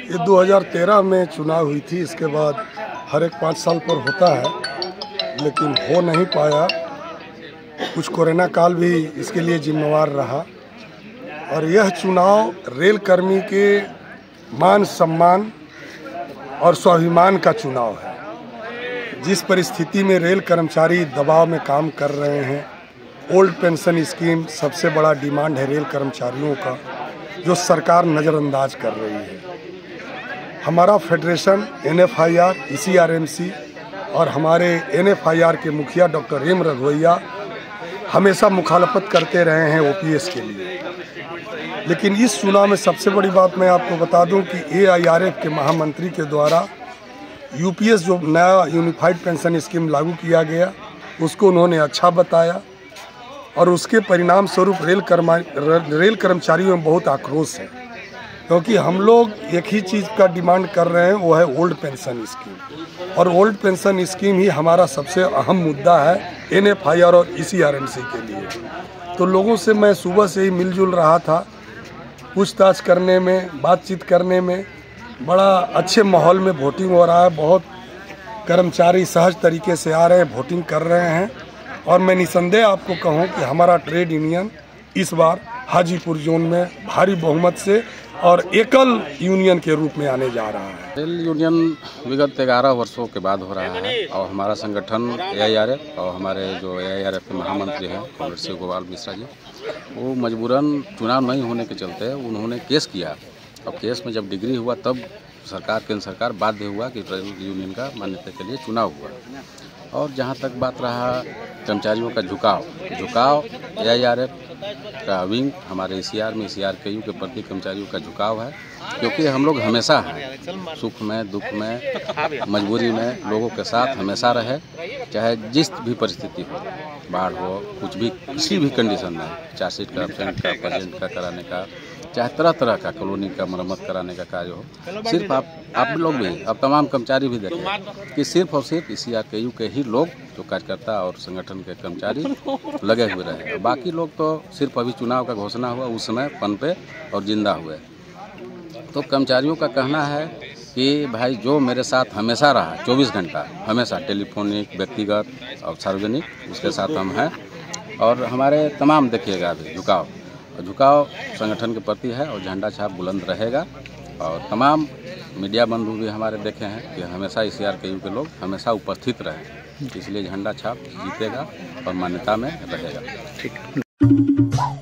ये 2013 में चुनाव हुई थी। इसके बाद हर एक 5 साल पर होता है, लेकिन हो नहीं पाया। कुछ कोरोना काल भी इसके लिए जिम्मेवार रहा। और यह चुनाव रेल कर्मी के मान सम्मान और स्वाभिमान का चुनाव है। जिस परिस्थिति में रेल कर्मचारी दबाव में काम कर रहे हैं, ओल्ड पेंशन स्कीम सबसे बड़ा डिमांड है रेल कर्मचारियों का, जो सरकार नज़रअंदाज कर रही है। हमारा फेडरेशन NFIR, ECRMC और हमारे NFIR के मुखिया डॉक्टर M रघुवैया हमेशा मुखालफत करते रहे हैं OPS के लिए। लेकिन इस चुनाव में सबसे बड़ी बात मैं आपको बता दूं कि AIRF के महामंत्री के द्वारा UPS जो नया यूनिफाइड पेंशन स्कीम लागू किया गया, उसको उन्होंने अच्छा बताया और उसके परिणाम स्वरूप रेल कर्मचारियों में बहुत आक्रोश है, क्योंकि हम लोग एक ही चीज़ का डिमांड कर रहे हैं, वो है ओल्ड पेंशन स्कीम। और ओल्ड पेंशन स्कीम ही हमारा सबसे अहम मुद्दा है NFIR और ECRMC के लिए। तो लोगों से मैं सुबह से ही मिलजुल रहा था, पूछताछ करने में, बातचीत करने में। बड़ा अच्छे माहौल में वोटिंग हो रहा है। बहुत कर्मचारी सहज तरीके से आ रहे हैं, वोटिंग कर रहे हैं। और मैं निसंदेह आपको कहूं कि हमारा ट्रेड यूनियन इस बार हाजीपुर जोन में भारी बहुमत से और एकल यूनियन के रूप में आने जा रहा है। रेल यूनियन विगत 11 वर्षों के बाद हो रहा है और हमारा संगठन AIRF और हमारे जो AIRF के महामंत्री हैं कॉमरेड शिव गोपाल मिश्रा जी, वो मजबूरन चुनाव नहीं होने के चलते उन्होंने केस किया। और केस में जब डिग्री हुआ तब केंद्र सरकार बाध्य हुआ कि रेल यूनियन का मान्यता के लिए चुनाव हुआ। और जहाँ तक बात रहा कर्मचारियों का झुकाव AIRF का विंग हमारे ECR में ECRKU के प्रति कर्मचारियों का झुकाव है, क्योंकि हम लोग हमेशा हैं सुख में, दुख में, मजबूरी में लोगों के साथ हमेशा रहे, चाहे जिस भी परिस्थिति हो, बाढ़ हो, कुछ भी, किसी भी कंडीशन में, चाहे सीट का एब्सेंट का, प्रेजेंट का कराने का, चाहे तरह तरह का कॉलोनी का मरम्मत कराने का कार्य हो। सिर्फ आप लोग भी, अब तमाम कर्मचारी भी देखें कि सिर्फ और सिर्फ ECRKU के ही लोग, जो कार्यकर्ता और संगठन के कर्मचारी लगे हुए रहे। बाकी लोग तो सिर्फ अभी चुनाव का घोषणा हुआ उस समय पनपे और जिंदा हुए। तो कर्मचारियों का कहना है कि भाई जो मेरे साथ हमेशा रहा 24 घंटा, हमेशा टेलीफोनिक, व्यक्तिगत और सार्वजनिक, उसके साथ हम हैं। और हमारे तमाम देखिएगा अभी झुकाव संगठन के प्रति है और झंडा छाप बुलंद रहेगा। और तमाम मीडिया बंधु भी हमारे देखे हैं कि हमेशा ECRKU के लोग हमेशा उपस्थित रहे, इसलिए झंडा छाप जीतेगा और मान्यता में रहेगा। ठीक।